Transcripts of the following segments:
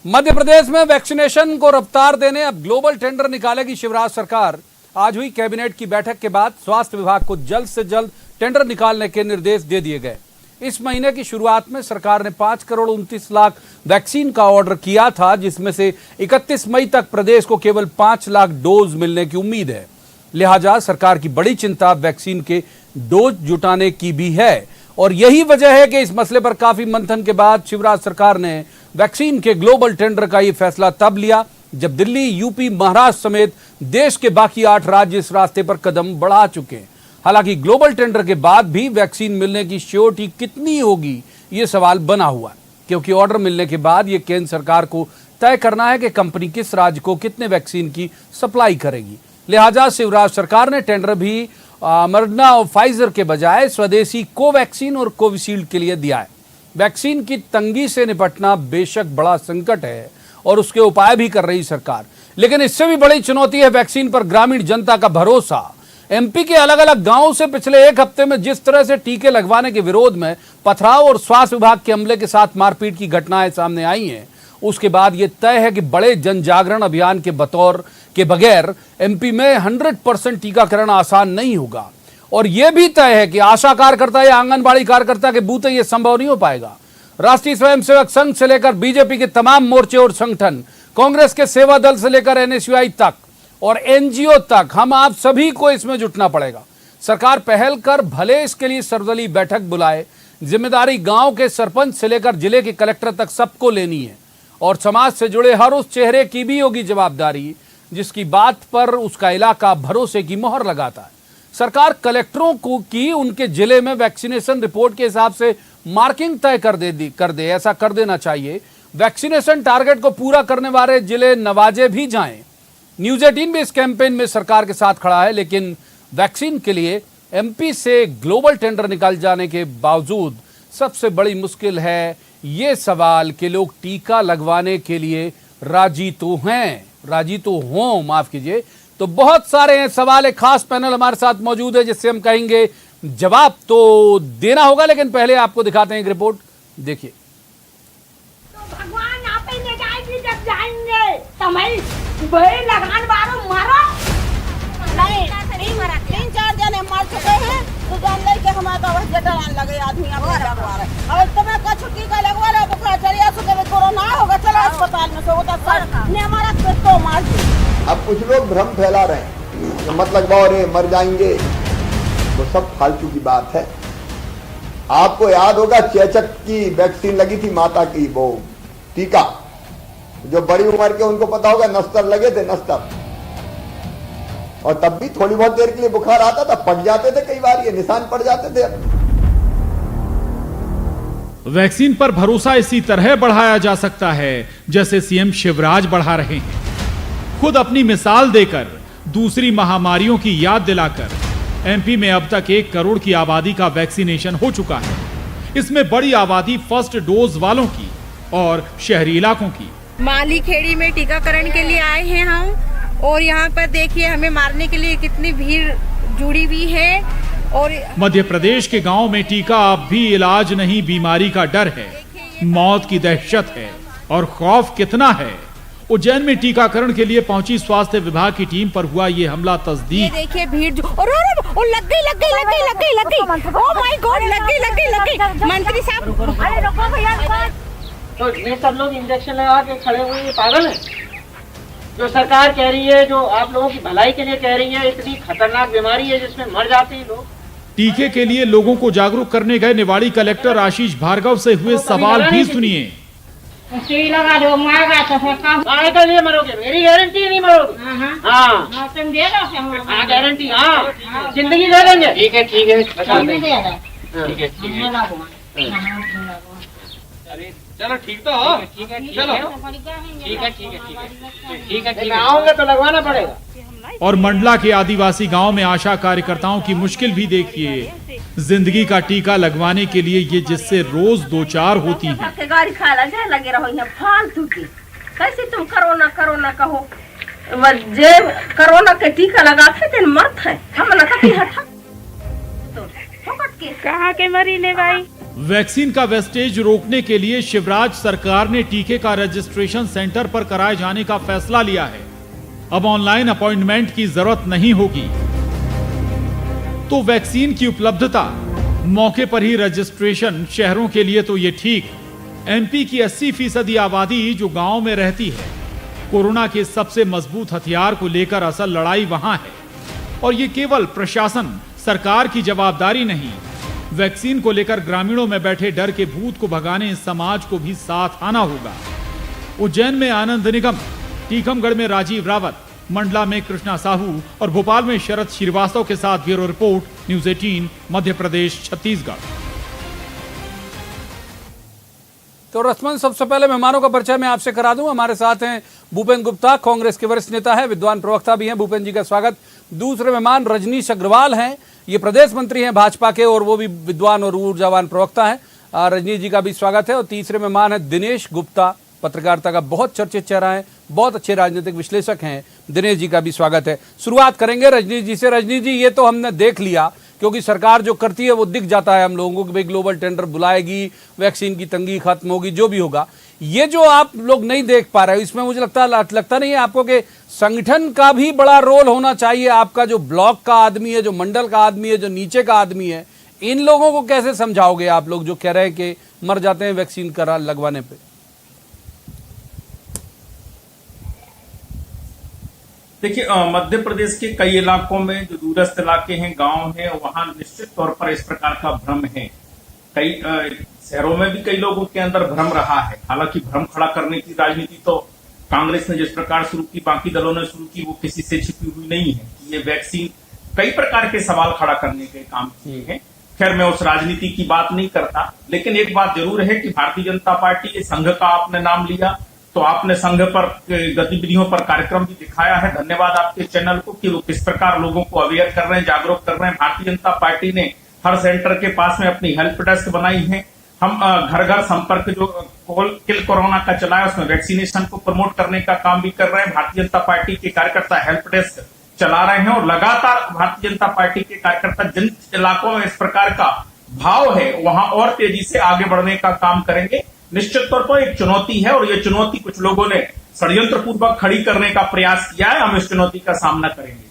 मध्य प्रदेश में वैक्सीनेशन को रफ्तार देने अब ग्लोबल टेंडर निकालेगी शिवराज सरकार। आज हुई कैबिनेट की बैठक के बाद स्वास्थ्य विभाग को जल्द से जल्द टेंडर निकालने के निर्देश दे दिए गए। इस महीने की शुरुआत में सरकार ने 5 करोड़ 29 लाख वैक्सीन का ऑर्डर किया था, जिसमें से 31 मई तक प्रदेश को केवल 5 लाख डोज मिलने की उम्मीद है। लिहाजा सरकार की बड़ी चिंता वैक्सीन के डोज जुटाने की भी है और यही वजह है कि इस मसले पर काफी मंथन के बाद शिवराज सरकार ने वैक्सीन के ग्लोबल टेंडर का यह फैसला तब लिया जब दिल्ली, यूपी, महाराष्ट्र समेत देश के बाकी 8 राज्य इस रास्ते पर कदम बढ़ा चुके हैं। हालांकि ग्लोबल टेंडर के बाद भी वैक्सीन मिलने की श्योरिटी कितनी होगी, ये सवाल बना हुआ है, क्योंकि ऑर्डर मिलने के बाद ये केंद्र सरकार को तय करना है कि कंपनी किस राज्य को कितने वैक्सीन की सप्लाई करेगी। लिहाजा शिवराज सरकार ने टेंडर भी मॉडर्ना और फाइजर के बजाय स्वदेशी कोवैक्सीन और कोविशील्ड के लिए दिया है। वैक्सीन की तंगी से निपटना बेशक बड़ा संकट है और उसके उपाय भी कर रही सरकार, लेकिन इससे भी बड़ी चुनौती है वैक्सीन पर ग्रामीण जनता का भरोसा। एमपी के अलग अलग गांवों से पिछले एक हफ्ते में जिस तरह से टीके लगवाने के विरोध में पथराव और स्वास्थ्य विभाग के अमले के साथ मारपीट की घटनाएं सामने आई हैं, उसके बाद यह तय है कि बड़े जन जागरण अभियान के बगैर एमपी में 100% टीकाकरण आसान नहीं होगा। और यह भी तय है कि आशा कार्यकर्ता या आंगनबाड़ी कार्यकर्ता के बूते यह संभव नहीं हो पाएगा। राष्ट्रीय स्वयंसेवक संघ से लेकर बीजेपी के तमाम मोर्चे और संगठन, कांग्रेस के सेवा दल से लेकर एनएसयूआई तक और एनजीओ तक, हम आप सभी को इसमें जुटना पड़ेगा। सरकार पहल कर भले इसके लिए सर्वदलीय बैठक बुलाए, जिम्मेदारी गांव के सरपंच से लेकर जिले के कलेक्टर तक सबको लेनी है और समाज से जुड़े हर उस चेहरे की भी होगी जवाबदारी जिसकी बात पर उसका इलाका भरोसे की मोहर लगाता है। सरकार कलेक्टरों को की उनके जिले में वैक्सीनेशन रिपोर्ट के हिसाब से मार्किंग तय कर दे, ऐसा कर देना चाहिए। वैक्सीनेशन टारगेट को पूरा करने वाले जिले नवाजे भी जाएं। न्यूज 18 भी इस कैंपेन में सरकार के साथ खड़ा है, लेकिन वैक्सीन के लिए एमपी से ग्लोबल टेंडर निकाल जाने के बावजूद सबसे बड़ी मुश्किल है ये सवाल कि लोग टीका लगवाने के लिए राजी तो हों, माफ कीजिए। तो बहुत सारे हैं सवाल। एक खास पैनल हमारे साथ मौजूद है जिससे हम कहेंगे जवाब तो देना होगा, लेकिन पहले आपको दिखाते हैं एक रिपोर्ट, देखिए। तो भगवान आप ही ले जाएगी जब जाएंगे समय भाई लगान बारो मारो नहीं मरा 3-4 जने मर चुके हैं तो जान ले के हमारा बस जटान लगे आदमी अब लगवा रहे। अब तुम्हें का छुट्टी का लगवा लो, बुखार चढ़िया सो के कोरोना होगा, चलो अस्पताल में सो तो सर ने हमारा तो मार दी। अब कुछ लोग भ्रम फैला रहे हैं, मत लगवाओ रे मर जाएंगे, वो सब फालतू की बात है। आपको याद होगा चेचक की वैक्सीन लगी थी, माता की वो टीका, जो बड़ी उम्र के उनको पता होगा, नस्तर लगे थे, नस्तर, और तब भी थोड़ी बहुत देर के लिए बुखार आता था, पट जाते थे, कई बार ये निशान पड़ जाते थे। वैक्सीन पर भरोसा इसी तरह बढ़ाया जा सकता है जैसे सीएम शिवराज बढ़ा रहे हैं, खुद अपनी मिसाल देकर, दूसरी महामारियों की याद दिलाकर। एमपी में अब तक 1 करोड़ की आबादी का वैक्सीनेशन हो चुका है। इसमें बड़ी आबादी फर्स्ट डोज वालों की और शहरी इलाकों की। माली खेड़ी में टीकाकरण के लिए आए हैं हम, और यहाँ पर देखिए हमें मारने के लिए कितनी भीड़ जुड़ी हुई है। और मध्य प्रदेश के गांव में टीका अब भी इलाज नहीं, बीमारी का डर है, मौत की दहशत है और खौफ कितना है। उज्जैन में टीकाकरण के लिए पहुंची स्वास्थ्य विभाग की टीम पर हुआ ये हमला तस्दीक। देखिए भीड़ और लग गई ओह माय गॉड, लग गई मंत्री साहब। अरे रुको भैया, तो ये सब लोग इंजेक्शन लगा के खड़े हुए ये पागल है? जो सरकार कह रही है, जो आप लोगों की भलाई के लिए कह रही है, इतनी खतरनाक बीमारी है जिसमें मर जाते हैं लोग। टीके के लिए लोगों को जागरूक करने गए निवाड़ी कलेक्टर आशीष भार्गव से हुए सवाल भी सुनिए। सुई लगा दो, मारेगा तो फिर काहे के लिए मरोगे? मेरी गारंटी नहीं मरोगे। हाँ तुम दे दो, हाँ गारंटी, हाँ जिंदगी दे देंगे। ठीक है बता देंगे। चलो ठीक तो हो, चलो ठीक है आओगे तो लगवाना पड़ेगा। और मंडला के आदिवासी गांव में आशा कार्यकर्ताओं की मुश्किल भी देखिए। जिंदगी का टीका लगवाने के लिए ये जिससे रोज 2-4 होती है। गाड़ी खाला जाए लगे रहो यहाँ फालतू की, कैसे तुम करोना कहो, जे करोना के टीका लगा के मरत है, हम न कभी हटा तो के कहाँ के मरी ने भाई। वैक्सीन का वेस्टेज रोकने के लिए शिवराज सरकार ने टीके का रजिस्ट्रेशन सेंटर पर कराए जाने का फैसला लिया है। अब ऑनलाइन अपॉइंटमेंट की जरूरत नहीं होगी। तो वैक्सीन की उपलब्धता, मौके पर ही रजिस्ट्रेशन, शहरों के लिए तो ये ठीक। एमपी की 80% आबादी जो गांव में रहती है, कोरोना के सबसे मजबूत हथियार को लेकर असल लड़ाई वहां है। और ये केवल प्रशासन, सरकार की जवाबदारी नहीं, वैक्सीन को लेकर ग्रामीणों में बैठे डर के भूत को भगाने समाज को भी साथ आना होगा। उज्जैन में आनंद निगम, टीकमगढ़ में राजीव रावत, मंडला में कृष्णा साहू और भोपाल में शरद श्रीवास्तव के साथ bureau report, news 18, Madhya Pradesh, Chhattisgarh. तो रस्मन, सबसे पहले मेहमानों का परिचय मैं आपसे करा दूं। हमारे साथ हैं भूपेन गुप्ता, कांग्रेस के वरिष्ठ नेता हैं, विद्वान प्रवक्ता भी हैं। भूपेन जी का स्वागत। दूसरे मेहमान रजनीश अग्रवाल हैं, ये प्रदेश मंत्री हैं भाजपा के और वो भी विद्वान और ऊर्जावान प्रवक्ता हैं। रजनीश जी का भी स्वागत है। और तीसरे मेहमान हैं दिनेश गुप्ता, पत्रकारिता का बहुत चर्चित चेहरा है, बहुत अच्छे राजनीतिक विश्लेषक हैं। दिनेश जी का भी स्वागत है। शुरुआत करेंगे रजनीश जी से। रजनीश जी, ये तो हमने देख लिया, क्योंकि सरकार जो करती है वो दिख जाता है हम लोगों को कि भाई ग्लोबल टेंडर बुलाएगी, वैक्सीन की तंगी खत्म होगी, जो भी होगा। ये जो आप लोग नहीं देख पा रहे हो, इसमें मुझे लगता नहीं है आपको कि संगठन का भी बड़ा रोल होना चाहिए? आपका जो ब्लॉक का आदमी है, जो मंडल का आदमी है, जो नीचे का आदमी है, इन लोगों को कैसे समझाओगे आप लोग जो कह रहे हैं कि मर जाते हैं वैक्सीन करा लगवाने पे? देखिए, मध्य प्रदेश के कई इलाकों में जो दूरस्थ इलाके हैं, गांव हैं, वहां निश्चित तौर पर इस प्रकार का भ्रम है। कई शहरों में भी कई लोगों के अंदर भ्रम रहा है। हालांकि भ्रम खड़ा करने की राजनीति तो कांग्रेस ने जिस प्रकार शुरू की, बाकी दलों ने शुरू की, वो किसी से छिपी हुई नहीं है। ये वैक्सीन कई प्रकार के सवाल खड़ा करने के काम किए हैं। खैर, मैं उस राजनीति की बात नहीं करता, लेकिन एक बात जरूर है कि भारतीय जनता पार्टी, संघ का आपने नाम लिया, तो आपने संघ पर गतिविधियों पर कार्यक्रम भी दिखाया है। धन्यवाद आपके चैनल को कि वो किस प्रकार लोगों को अवेयर कर रहे हैं, जागरूक कर रहे हैं। भारतीय जनता पार्टी ने हर सेंटर के पास में अपनी हेल्प डेस्क बनाई है। हम घर घर संपर्क जो किल कोरोना का चला है, उसमें वैक्सीनेशन को प्रमोट करने का काम भी कर रहे हैं। भारतीय जनता पार्टी के कार्यकर्ता हेल्प डेस्क चला रहे हैं और लगातार भारतीय जनता पार्टी के कार्यकर्ता जिन इलाकों में इस प्रकार का भाव है, वहां और तेजी से आगे बढ़ने का काम करेंगे। निश्चित तौर पर एक चुनौती है और ये चुनौती कुछ लोगों ने षड्यंत्र पूर्वक खड़ी करने का प्रयास किया है। हम इस चुनौती का सामना करेंगे।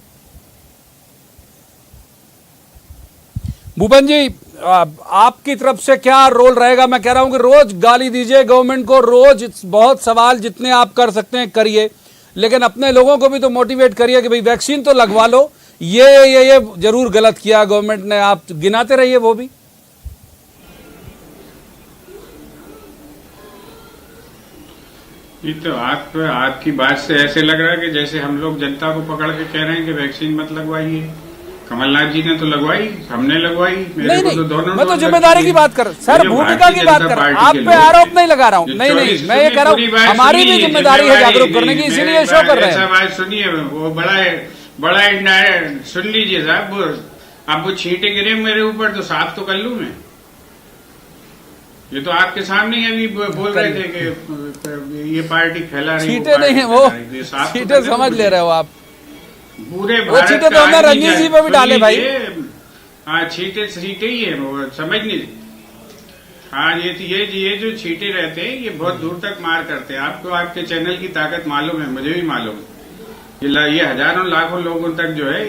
भूपेन जी, आपकी तरफ से क्या रोल रहेगा? मैं कह रहा हूं कि रोज गाली दीजिए गवर्नमेंट को, रोज बहुत सवाल जितने आप कर सकते हैं करिए, लेकिन अपने लोगों को भी तो मोटिवेट करिए कि भाई वैक्सीन तो लगवा लो। ये जरूर गलत किया गवर्नमेंट ने, आप गिनाते रहिए वो भी। ये तो आपकी बात से ऐसे लग रहा है कि जैसे हम लोग जनता को पकड़ के कह रहे हैं कि वैक्सीन मत लगवाइए। कमलनाथ जी ने तो लगवाई, हमने लगवाई। नहीं, तो दोनों मैं तो जिम्मेदारी की बात कर, सर भूमिका की बात कर, आप पे आरोप नहीं लगा रहा हूँ। नहीं, मैं ये कह रहा हूँ हमारी भी जिम्मेदारी है जागरूक करने की, इसीलिए शो कर रहे हैं। बात सुनिए, वो बड़ा सुन लीजिए साहब। अब वो छींटे गिरे मेरे ऊपर तो साफ तो कर लूं मैं। ये तो आपके सामने ही अभी बोल रहे थे कि ये पार्टी फैला रही है। छींटे नहीं है वो, छींटे समझ ले रहे हो आप। पूरे वो छींटे तो हमने रंजीत जी पे भी डाले भाई। हाँ, छींटे ही है वो, समझ नहीं। हाँ, ये जो छींटे रहते हैं ये बहुत दूर तक मार करते हैं। आपको आपके चैनल की ताकत मालूम है, मुझे भी मालूम है। ये हजारों लाखों लोगों तक जो है